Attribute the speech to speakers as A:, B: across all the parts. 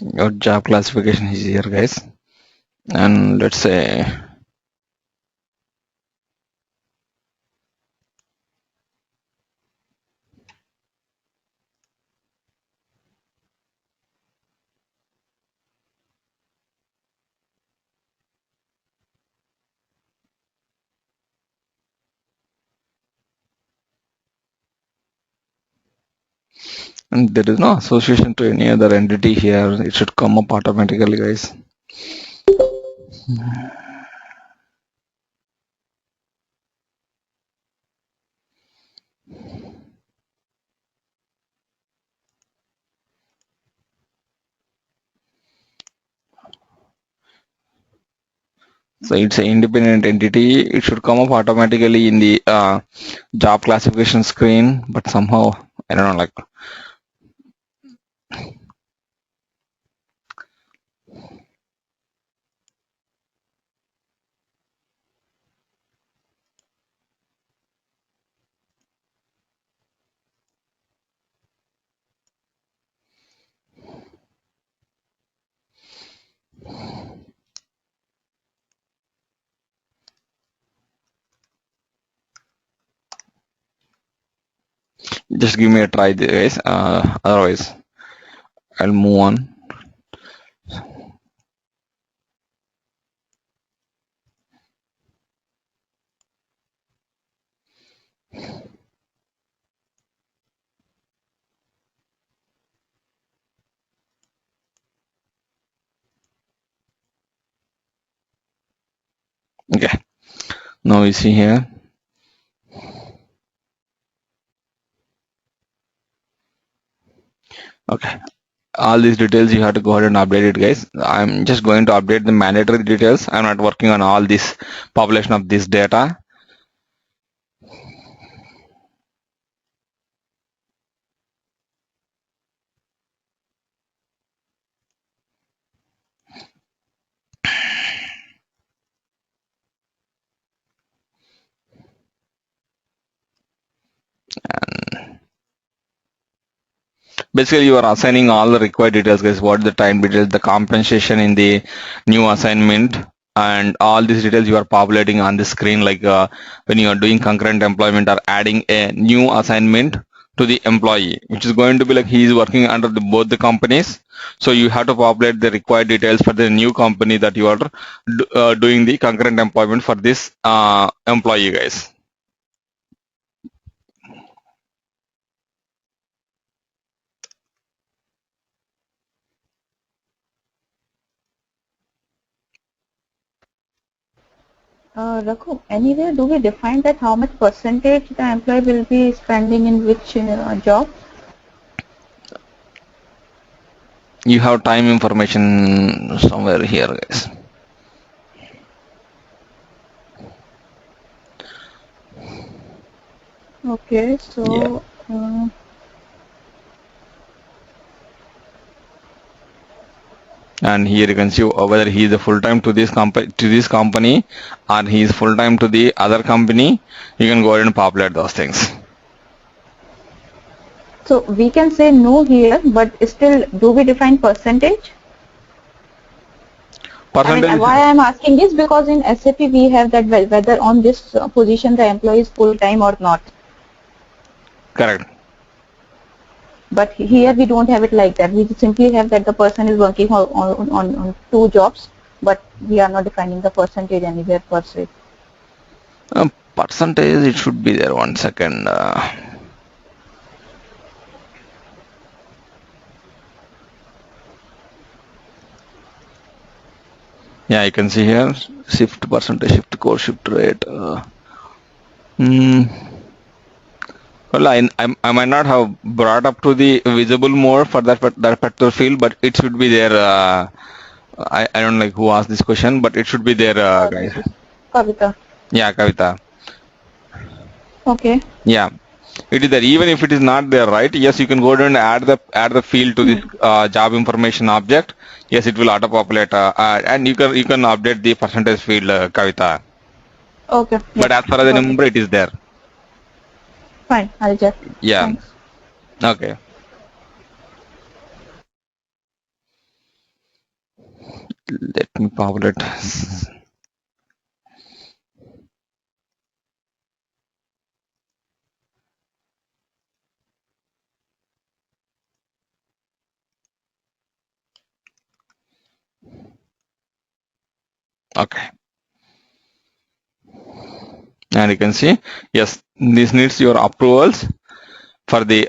A: Your job classification is here, guys, and let's say and there is no association to any other entity here. It should come up automatically, guys. So it's an independent entity. It should come up automatically in the job classification screen, but somehow I don't know, like just give me a try, guys. Otherwise, I'll move on. Okay. Now we see here. Okay. All these details you have to go ahead and update it, guys. I'm just going to update the mandatory details. I'm not working on all this population of this data. And basically, you are assigning all the required details, guys. What the time details, the compensation in the new assignment, and all these details you are populating on the screen, like when you are doing concurrent employment or adding a new assignment to the employee, which is going to be like he is working under both the companies. So you have to populate the required details for the new company that you are doing the concurrent employment for this employee, guys.
B: Raghu, anywhere do we define that how much percentage the employee will be spending in which job?
A: You have time information somewhere here, guys.
B: Okay, so
A: Yeah. And here you can see whether he is a full-time to this company or he is full-time to the other company. You can go ahead and populate those things.
B: so we can say no here, but still, do we define percentage?
A: Percentage.
B: I mean, why I'm asking is because in SAP we have that whether on this position the employee is full-time or not.
A: Correct.
B: But here we don't have it like that. We simply have that the person is working on two jobs, but we are not defining the percentage anywhere per se.
A: Percentage, it should be there. 1 second. Yeah, you can see here shift percentage, shift core, shift rate. Well, I might not have brought up to the visible mode for that particular field, but it should be there. I don't like who asked this question, but it should be there, guys.
B: Kavita.
A: Yeah, Kavita.
B: Okay.
A: Yeah, it is there. Even if it is not there, right? Yes, you can go ahead and add the field to this job information object. Yes, it will auto populate, and you can update the percentage field, Kavita.
B: Okay.
A: But as far as the number, it is there.
B: Fine, I'll check.
A: Yeah.
B: Thanks.
A: Okay. Let me populate. Okay, and you can see, yes, this needs your approvals for the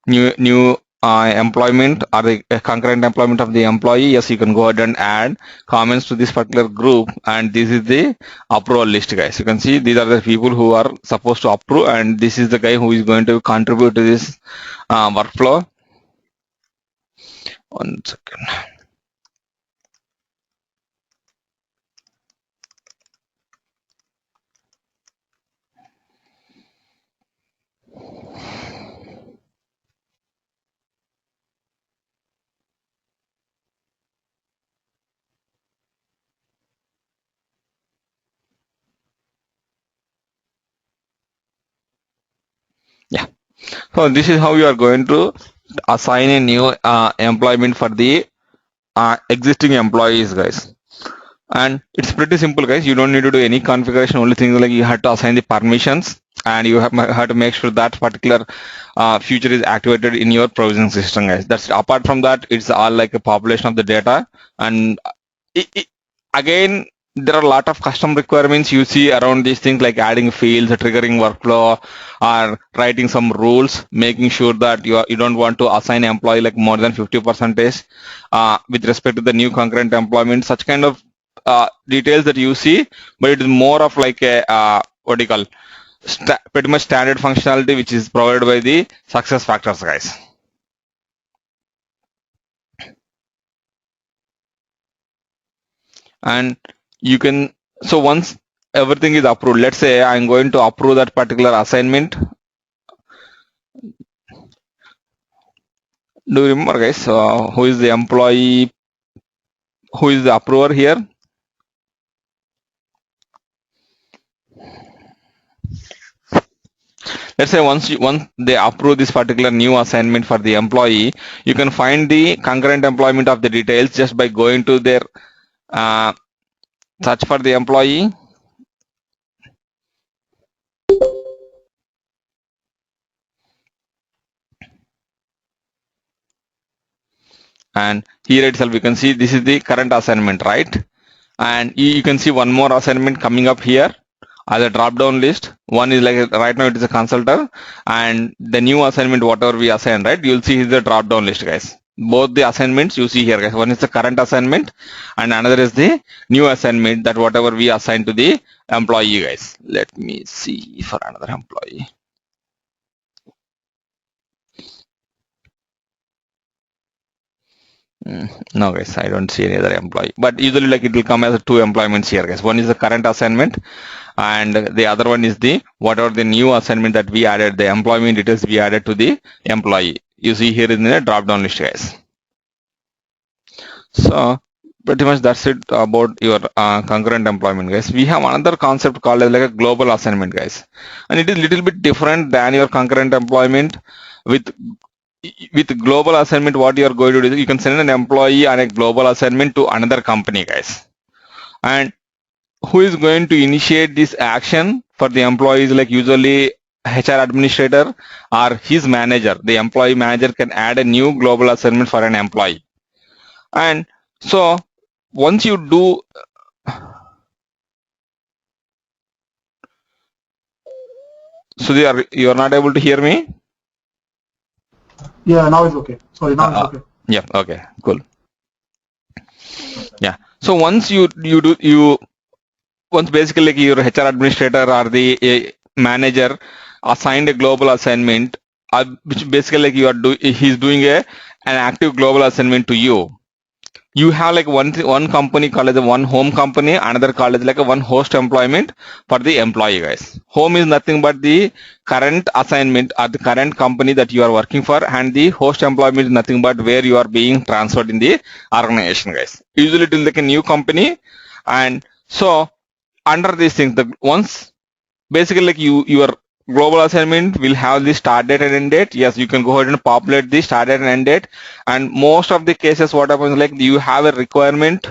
A: new employment or the concurrent employment of the employee. Yes, you can go ahead and add comments to this particular group, and this is the approval list, guys. You can see these are the people who are supposed to approve, and this is the guy who is going to contribute to this workflow. One second. Yeah, so this is how you are going to assign a new employment for the existing employees, guys. And it's pretty simple, guys. You don't need to do any configuration. Only thing like you have to assign the permissions, and you have to make sure that particular feature is activated in your provisioning system, guys. That's apart from that, it's all like a population of the data. And again, there are a lot of custom requirements you see around these things, like adding fields, triggering workflow, or writing some rules, making sure that you don't want to assign employee like more than 50% with respect to the new concurrent employment. Such kind of details that you see, but it is more of like a what do you call, pretty much standard functionality which is provided by the success factors, guys. And you can, so once everything is approved, let's say I'm going to approve that particular assignment. Do you remember, guys, who is the employee, who is the approver here? Let's say once they approve this particular new assignment for the employee, you can find the concurrent employment of the details just by going to their search for the employee. And here itself you can see this is the current assignment, right? And you can see one more assignment coming up here as a drop down list. One is like right now it is a consultant, and the new assignment whatever we assign, right, you'll see is the drop down list, guys. Both the assignments you see here, guys. One is the current assignment and another is the new assignment, that whatever we assign to the employee, guys. Let me see for another employee. No, guys, I don't see any other employee, but usually like it will come as two employments here, guys. One is the current assignment and the other one is the whatever the new assignment that we added, the employment details we added to the employee. You see here in the drop down list, guys. So pretty much that's it about your concurrent employment, guys. We have another concept called as like a global assignment, guys, and it is little bit different than your concurrent employment. With global assignment, what you are going to do is you can send an employee on a global assignment to another company, guys. And who is going to initiate this action for the employees? Like usually HR administrator or his manager. The employee manager can add a new global assignment for an employee. And so once you do, so you are not able to hear me?
C: Yeah, now it's okay. Sorry, now it's okay.
A: Yeah, okay, cool. Yeah, so once once basically like your HR administrator or the manager assigned a global assignment, which basically like he's doing an active global assignment to you. You have like one company called as one home company, another called as like a one host employment for the employee, guys. Home is nothing but the current assignment or the current company that you are working for, and the host employment is nothing but where you are being transferred in the organization, guys. Usually it is like a new company. And so under these things, once basically like your global assignment will have the start date and end date. Yes, you can go ahead and populate the start date and end date. And most of the cases what happens, like you have a requirement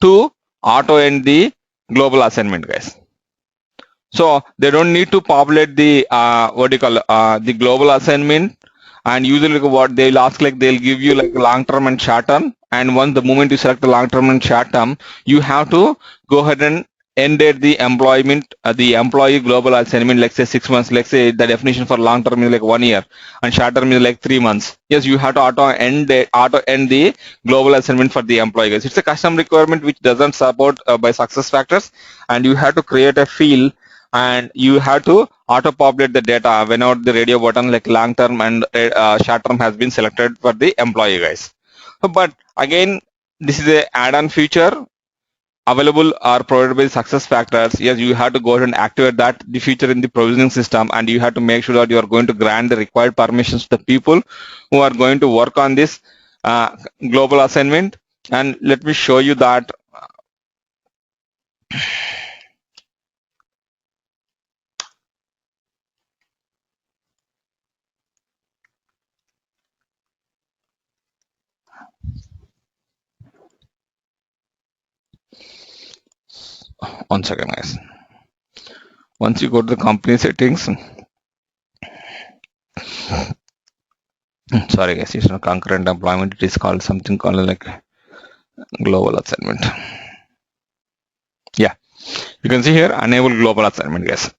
A: to auto end the global assignment, guys. So they don't need to populate the the global assignment. And usually what they'll ask, like they'll give you like long term and short term. And once the moment you select the long term and short term, you have to go ahead and end date the employment, the employee global assignment, let's say 6 months. Let's say the definition for long term is like 1 year and short term is like 3 months. Yes, you have to auto end the global assignment for the employee, guys. It's a custom requirement which doesn't support by success factors, and you have to create a field and you have to auto populate the data whenever the radio button like long term and short term has been selected for the employee, guys. But again, this is a add-on feature available or provided by success factors. Yes, you have to go ahead and activate that the feature in the provisioning system, and you have to make sure that you are going to grant the required permissions to the people who are going to work on this global assignment. And let me show you that. One second, guys. Once you go to the company settings, sorry guys, it's not concurrent employment, it is called something called like global assignment. Yeah, you can see here enable global assignment, guys.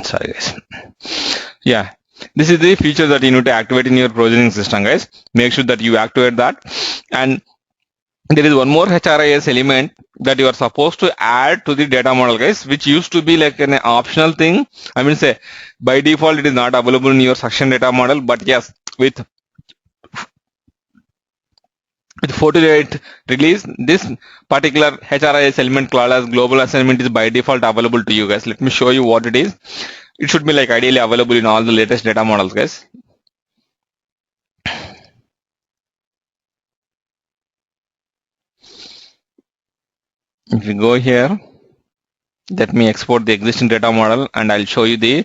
A: Sorry guys. Yeah, this is the feature that you need to activate in your provisioning system, guys. Make sure that you activate that. And there is one more HRIS element that you are supposed to add to the data model, guys, which used to be like an optional thing. I mean, say by default it is not available in your section data model, but yes, with 48 release, this particular HRIS element called as global assignment is by default available to you, guys. Let me show you what it is. It should be like ideally available in all the latest data models, guys. If you go here, let me export the existing data model and I'll show you there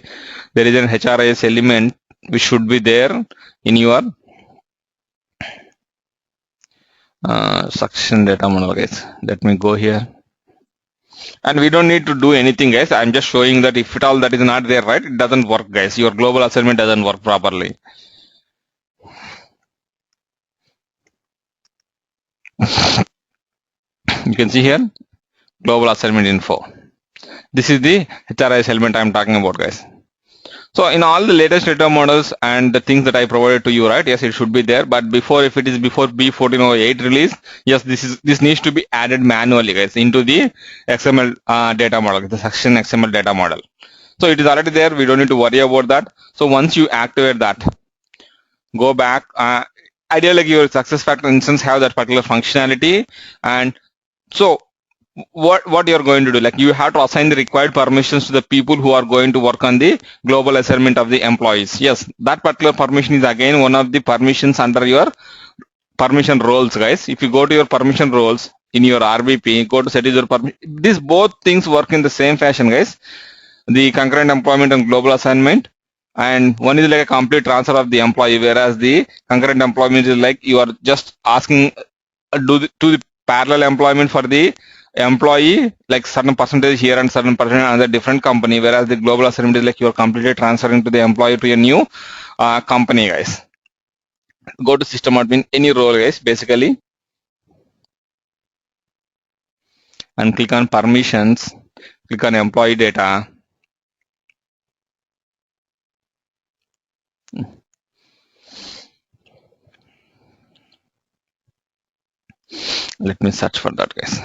A: is an HRIS element which should be there in your section data model, guys. Let me go here. And we don't need to do anything, guys. I'm just showing that if at all that is not there, right, it doesn't work, guys. Your global assignment doesn't work properly. You can see here global assignment info. This is the HRIS element I'm talking about, guys. So in all the latest data models and the things that I provided to you, right, yes, it should be there. But before, if it is before B1408 release, yes, this needs to be added manually, guys, into the XML data model, the section XML data model. So it is already there. We don't need to worry about that. So once you activate that, go back. Ideally, like your success factor instance have that particular functionality. And so what you're going to do, like you have to assign the required permissions to the people who are going to work on the global assignment of the employees. Yes, that particular permission is again one of the permissions under your permission roles, guys. If you go to your permission roles in your RBP, go to set user permission. These both things work in the same fashion, guys. The concurrent employment and global assignment, and one is like a complete transfer of the employee, whereas the concurrent employment is like you are just asking to the parallel employment for the employee, like certain percentage here and certain percentage in another different company, whereas the global assignment is like you are completely transferring to the employee to a new company, guys. Go to system admin, any role, guys, basically, and click on permissions, click on employee data. Let me search for that, guys.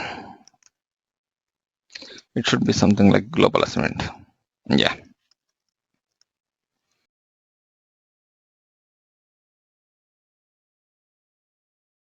A: It should be something like global assignment. Yeah,